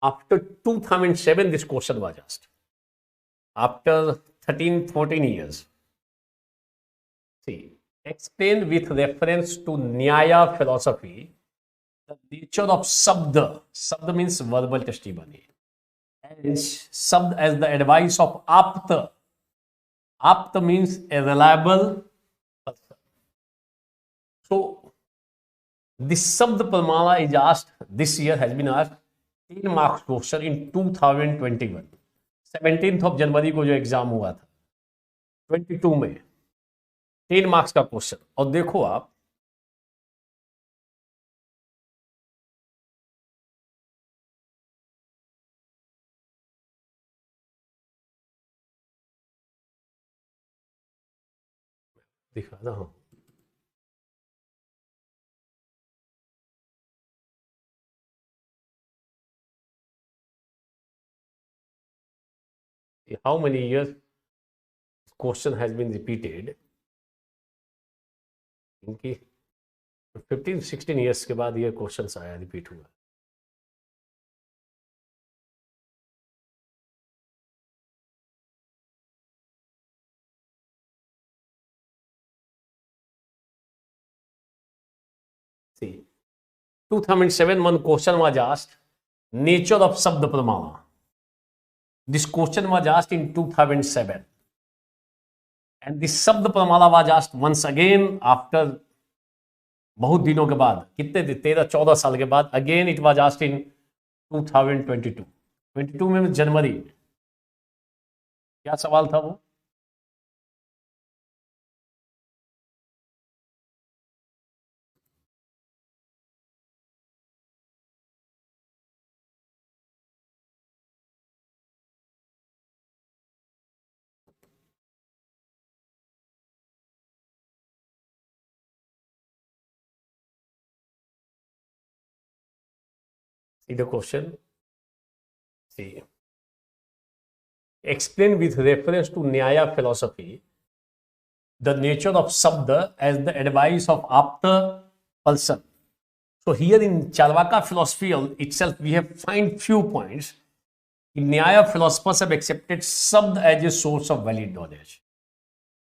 After 2007, this question was asked. After 13-14 years. See, explain with reference to Nyaya philosophy the nature of Sabda. Sabda means verbal testimony. As the advice of Apta. Apta means a reliable person. So, this Sabda Pramana is asked, this year has been asked, 10 marks question in 2021. 17th of January को जो exam हुआ था 22 में 10 marks का question. और देखो आप, दिखा रहा हूं. How many years question has been repeated? इनकी 15-16 years के बाद ये क्वेश्चन आया, रिपीट हुआ. See, 2007 one question was asked, nature of Sabda Pramana. This question was asked in 2007. And this शब्द प्रमाला was asked once again after बहुत दिनों के बाद, कितने 13-14 साल के बाद, अगेन इट वाज आस्क्ड इन 2022 22 में जनवरी। क्या सवाल था वो? See the question. See. Explain with reference to Nyaya philosophy the nature of Sabda as the advice of Apta person. So here in Charvaka philosophy itself, we have find few points. In Nyaya, philosophers have accepted Sabda as a source of valid knowledge.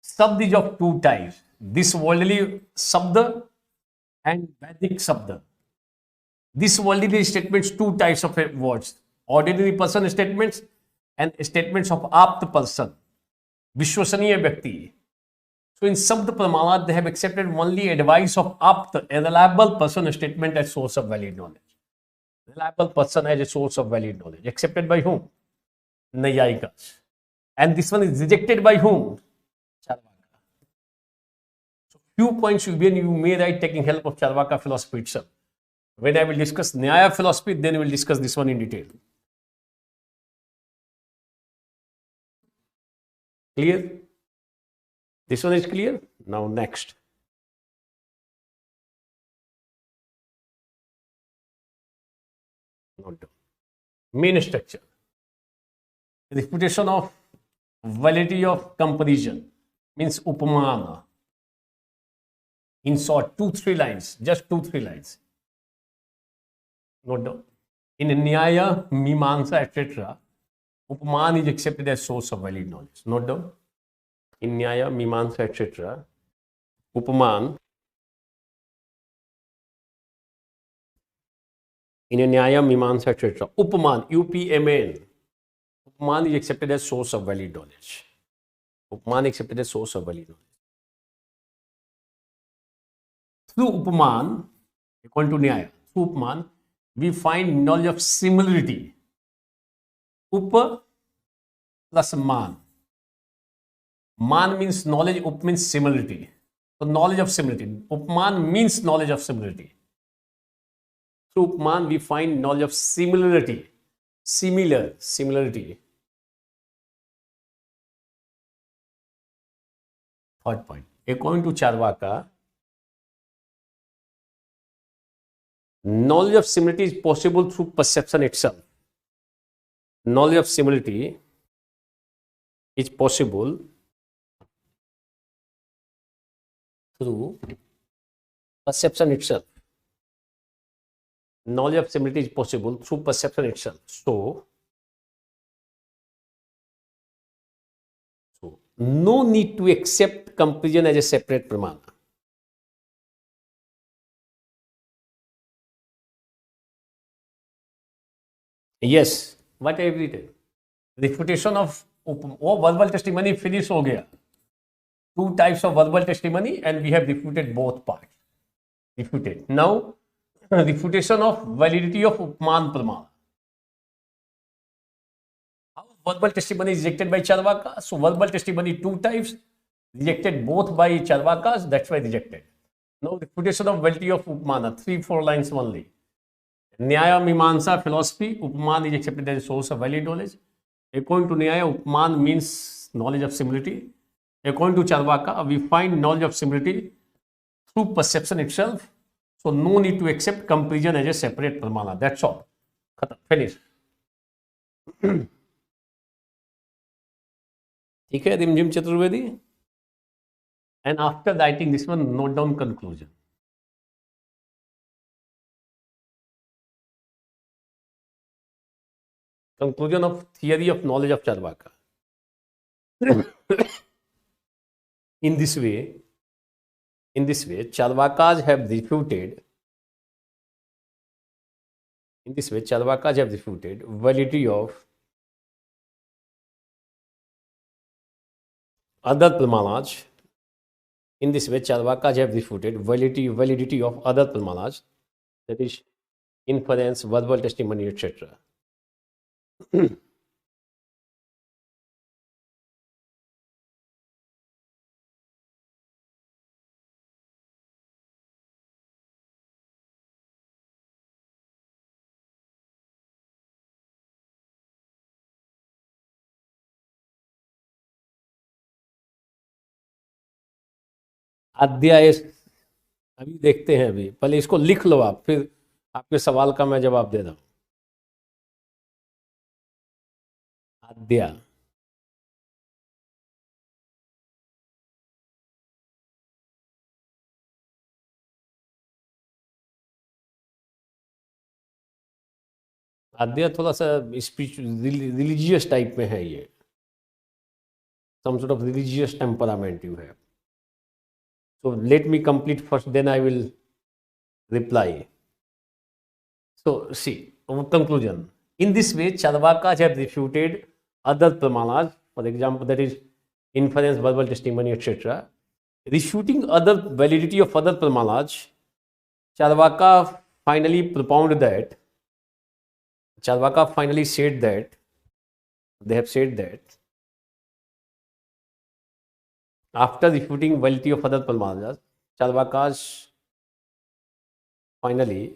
Sabda is of two types. This worldly Sabda and Vedic Sabda. This worldly statements, two types of words. Ordinary person statements and statements of apt person, Vishwasaniya Vyakti. So in Sabda Pramana, they have accepted only advice of apt, a reliable person statement as source of valid knowledge. Reliable person as a source of valid knowledge. Accepted by whom? Nayayikas. And this one is rejected by whom? Charvaka. So few points you may write taking help of Charvaka philosophy itself. When I will discuss Nyaya philosophy, then we will discuss this one in detail. Clear? This one is clear? Now next. Note down. Main structure. Refutation of validity of comparison means upamana. In short, 2-3 lines, just 2-3 lines. Note down. In Nyaya, Mimamsa, etc., Upaman is accepted as source of valid knowledge. Note down. In Nyaya, Mimamsa, etc., Upaman in Nyaya, Mimamsa, etc., Upaman, UPMN, Upaman is accepted as source of valid knowledge. Upaman is accepted as source of valid knowledge. Through Upaman, according to Nyaya, through Upaman, we find knowledge of similarity. Upa plus man. Man means knowledge, up means similarity. So knowledge of similarity. Upman means knowledge of similarity. Through Upman, we find knowledge of similarity. Similarity. Third point. According to Charvaka, knowledge of similarity is possible through perception itself. Knowledge of similarity is possible through perception itself. Knowledge of similarity is possible through perception itself. So no need to accept comparison as a separate pramana. Yes, what I have written. Refutation of verbal testimony finish हो गया. Two types of verbal testimony and we have refuted both parts. Refuted. Now, refutation of validity of Upman Pramana. How verbal testimony is rejected by Charvaka? So, verbal testimony two types, rejected both by Charvakas, that's why rejected. Now, refutation of validity of Upmana, 3-4 lines only. Nyaya Mimamsa philosophy, Upman is accepted as a source of valid knowledge. According to Nyaya, Upman means knowledge of similarity. According to Charvaka, we find knowledge of similarity through perception itself. So no need to accept comparison as a separate pramana. That's all. Finish. ठीक है, रिमझिम Chaturvedi. And after writing this one, note down conclusion. Conclusion of theory of knowledge of Charvaka. In this way, Charvakas have refuted. In this way, Charvakas have refuted validity of other Pramanas. In this way, Charvakas have refuted validity of other Pramanas, that is, inference, verbal testimony, etc. अध्याय अभी देखते हैं, अभी पहले इसको लिख लो आप, फिर आपके सवाल का मैं जवाब दे रहा हूं। अध्याय अध्याय थोड़ा सा रिलीजियस टाइप में है ये, some sort of religious temperament you have. So let me complete first, then I will reply. So see, conclusion. In this way, Charvakas have refuted other pramanas, for example, that is inference, verbal testimony, etc. Refuting other validity of other pramanas, Charvaka finally propounded that, Charvaka finally said that, they have said that, after refuting validity of other pramanas, Charvakas finally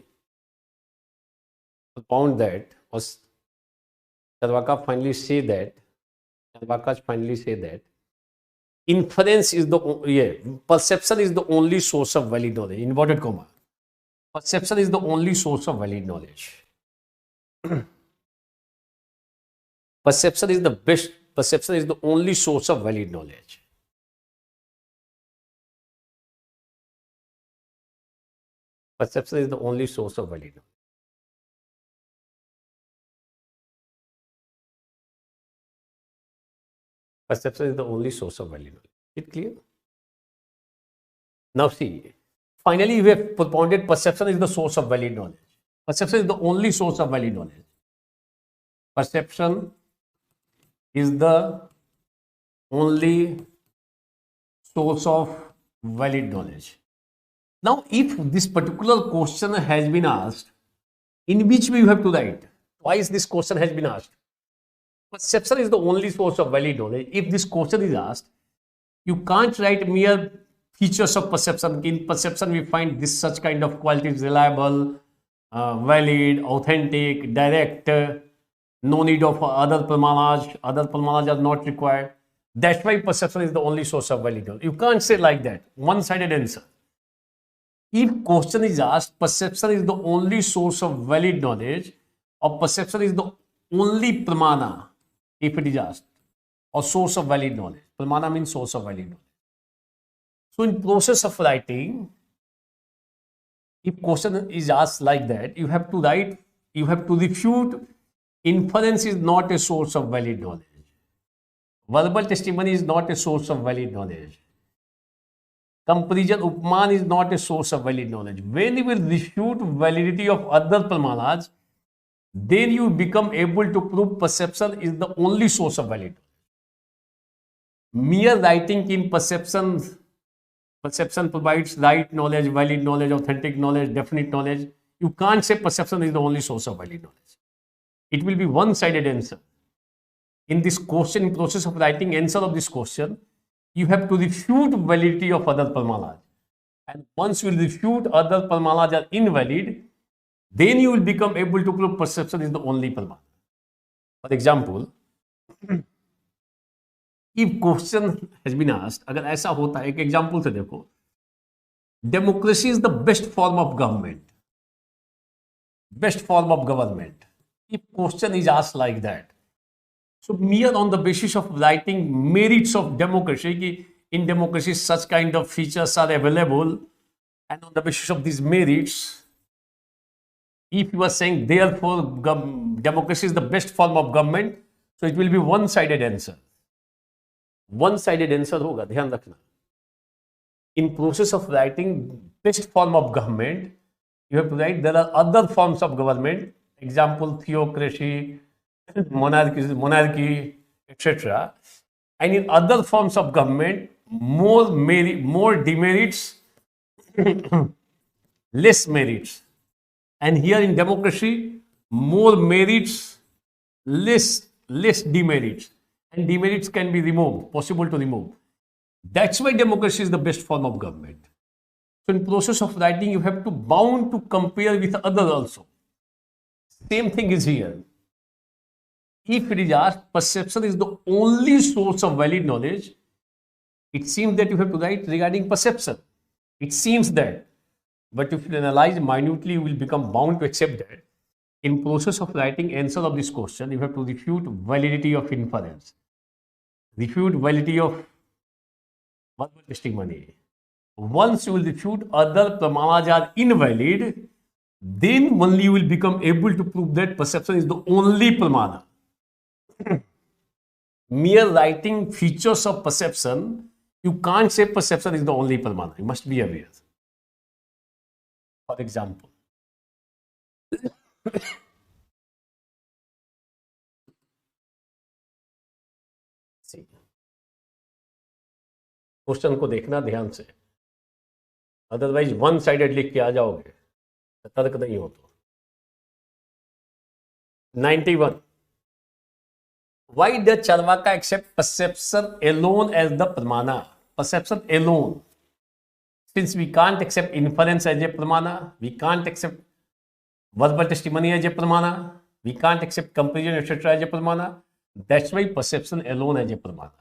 propound that, or Charvakas finally say that, inference is the perception is the only source of valid knowledge. Inverted comma. Perception is the only source of valid knowledge. Perception is the best. Perception is the only source of valid knowledge. Perception is the only source of valid knowledge. Perception is the only source of valid knowledge. Is it clear? Now see, finally we have propounded perception is the source of valid knowledge. Perception is the only source of valid knowledge. Perception is the only source of valid knowledge. Now, if this particular question has been asked, in which way you have to write? Twice this question has been asked. Perception is the only source of valid knowledge. If this question is asked, you can't write mere features of perception. In perception, we find this such kind of qualities: reliable, valid, authentic, direct, no need of other pramanas. Other pramanas are not required. That's why perception is the only source of valid knowledge. You can't say like that, one-sided answer. If question is asked, perception is the only source of valid knowledge, or perception is the only pramana, if it is asked, or source of valid knowledge. Pramana means source of valid knowledge. So in process of writing, if question is asked like that, you have to write, you have to refute inference is not a source of valid knowledge. Verbal testimony is not a source of valid knowledge. Comparison Upman is not a source of valid knowledge. When you will refute validity of other pramanas, then you become able to prove perception is the only source of valid knowledge. Mere writing in perception provides right knowledge, valid knowledge, authentic knowledge, definite knowledge. You can't say perception is the only source of valid knowledge. It will be one-sided answer. In this question, in process of writing answer of this question, you have to refute validity of other pramanas. And once you refute other pramanas are invalid, then you will become able to prove perception is the only pramana. For example, if question has been asked, अगर ऐसा होता है, एक example से देखो, democracy is the best form of government. Best form of government. If question is asked like that, so mere on the basis of writing merits of democracy, in democracy such kind of features are available, and on the basis of these merits, if you are saying therefore democracy is the best form of government, so it will be one-sided answer. One-sided answer होगा, ध्यान रखना. In process of writing best form of government, you have to write there are other forms of government. Example: theocracy, monarchy, etc. And in other forms of government, more demerits, less merits. And here in democracy, more merits, less demerits. And demerits can be removed, possible to remove. That's why democracy is the best form of government. So in process of writing, you have to bound to compare with others also. Same thing is here. If it is asked, perception is the only source of valid knowledge, it seems that you have to write regarding perception. It seems that. But if you analyze minutely, you will become bound to accept that. In process of writing answer of this question, you have to refute validity of inference. Refute validity of verbal testimony. Once you will refute other pramanas are invalid, then only you will become able to prove that perception is the only pramana. Mere writing features of perception, you can't say perception is the only pramana. You must be aware. For example, question को देखना ध्यान से, otherwise one sided लिख के आ जाओगे, तर्क नहीं हो तो। 91. Why does Charvaka accept perception alone as the pramana? Perception alone. Since we can't accept inference as a pramana, we can't accept verbal testimony as a pramana, we can't accept comparison, etc. as a pramana. That's why perception alone as a pramana.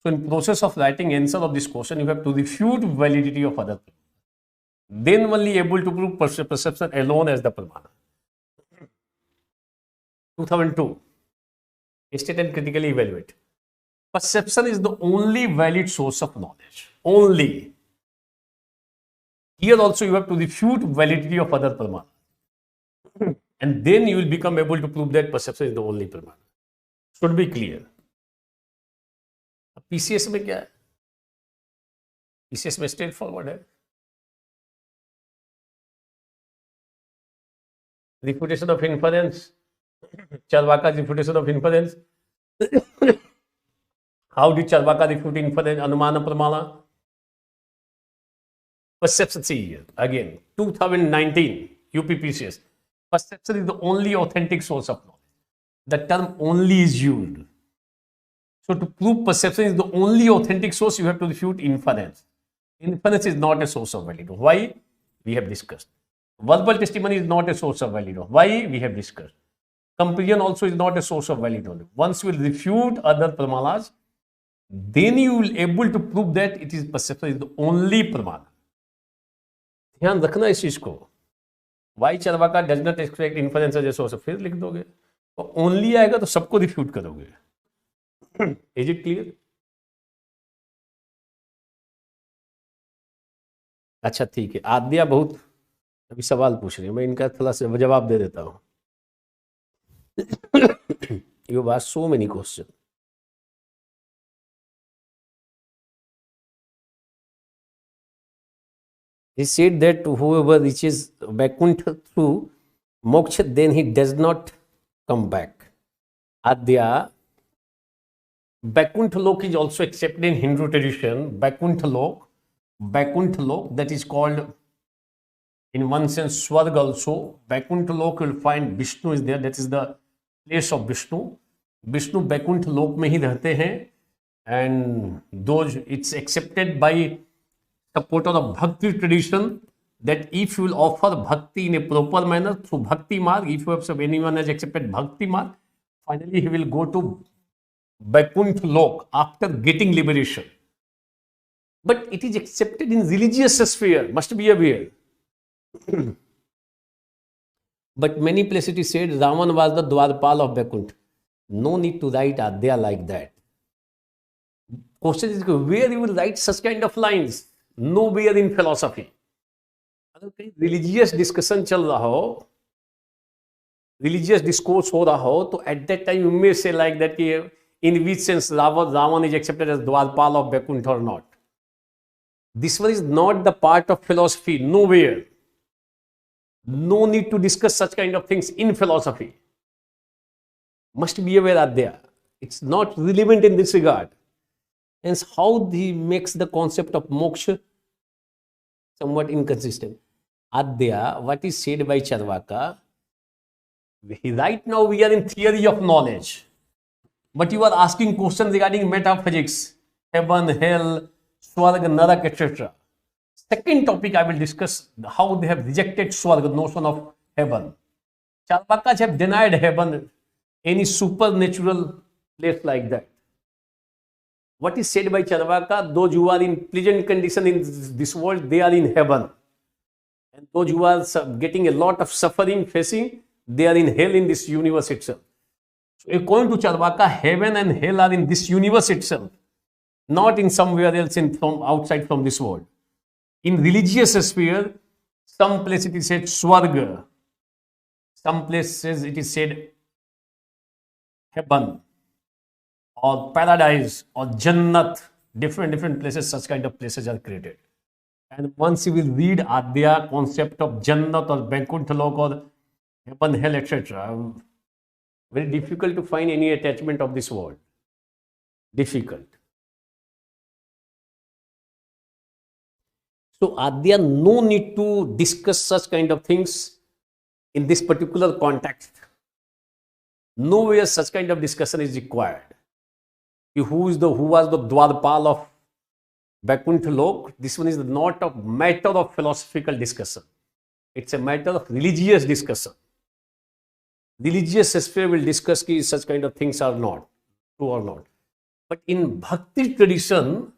So in process of writing answer of this question, you have to refute validity of other pramana. Then only able to prove perception alone as the pramana. 2002. State and critically evaluate. Perception is the only valid source of knowledge. Only. Here also you have to refute validity of other pramana. And then you will become able to prove that perception is the only pramana. Should be clear. PCS में क्या है? PCS में straight forward है. Refutation of inference. Charvaka's refutation of inference. How did Charvaka refute inference? Anumana pramana. Perception. See here again. 2019 UPPCS. Perception is the only authentic source of knowledge. The term only is used. So to prove perception is the only authentic source, you have to refute inference. Inference is not a source of valid. Why? We have discussed. Verbal testimony is not a source of valid. Why? We have discussed. Comparison also is not a source of valid knowledge. Once you will refute other pramanas, then you will able to prove that it is perception is the only pramana. ध्यान रखना इस चीज को. Why Charvaka does not expect inference as a source? फिर लिख दोगे. तो only आएगा तो सबको refute करोगे. Is it clear? अच्छा ठीक है. आद्या बहुत अभी सवाल पूछ रही है, मैं इनका थोड़ा सा जवाब दे देता हूँ. You asked so many questions. He said that whoever reaches Vaikuntha through moksha, then he does not come back. Adya, Vaikuntha Lok is also accepted in Hindu tradition. Vaikuntha Lok, that is called in one sense Swarg also. Vaikuntha Lok will find Vishnu is there, that is the place of Vishnu. Vishnu Vaikuntha Lok में ही रहते हैं, and those it's accepted by supporter of Bhakti tradition that if you will offer Bhakti in a proper manner through Bhakti Marg, if you have anyone has accepted Bhakti Marg, finally he will go to Vaikuntha Lok after getting liberation. But it is accepted in religious sphere, must be aware. But many places it is said Ravan was the Dwarpal of Vaikuntha. No need to write Adya like that. Question is where you will write such kind of lines? Nowhere in philosophy. अगर कहीं religious discussion चल रहा हो, religious discourse हो रहा हो, तो at that time you may say like that कि in which sense Ravan is accepted as Dwarpal of Vaikuntha or not. This one is not the part of philosophy, nowhere. No need to discuss such kind of things in philosophy. Must be aware Adya. It's not relevant in this regard. Hence, how he makes the concept of moksha somewhat inconsistent. Adya, what is said by Charvaka? Right now we are in theory of knowledge, but you are asking questions regarding metaphysics, heaven, hell, swarga, narak, etc. Second topic I will discuss how they have rejected swarga, notion of heaven. Charvakas have denied heaven, any supernatural place like that. What is said by Charvaka? Those who are in pleasant condition in this world, they are in heaven. And those who are getting a lot of suffering, facing, they are in hell in this universe itself. So according to Charvaka, heaven and hell are in this universe itself, not in somewhere else from outside from this world. In religious sphere, some places it is said Swarga, some places it is said heaven or paradise or Jannat, different places, such kind of places are created. And once you will read Adya concept of Jannat or Vaikuntha Lok or heaven, hell, etc., very difficult to find any attachment of this world. Difficult. So Adya, no need to discuss such kind of things in this particular context. Nowhere such kind of discussion is required. Who was the Dwarpal of Vaikuntha Lok? This one is not a matter of philosophical discussion. It's a matter of religious discussion. Religious sphere will discuss ki such kind of things are not true or not. But in Bhakti tradition,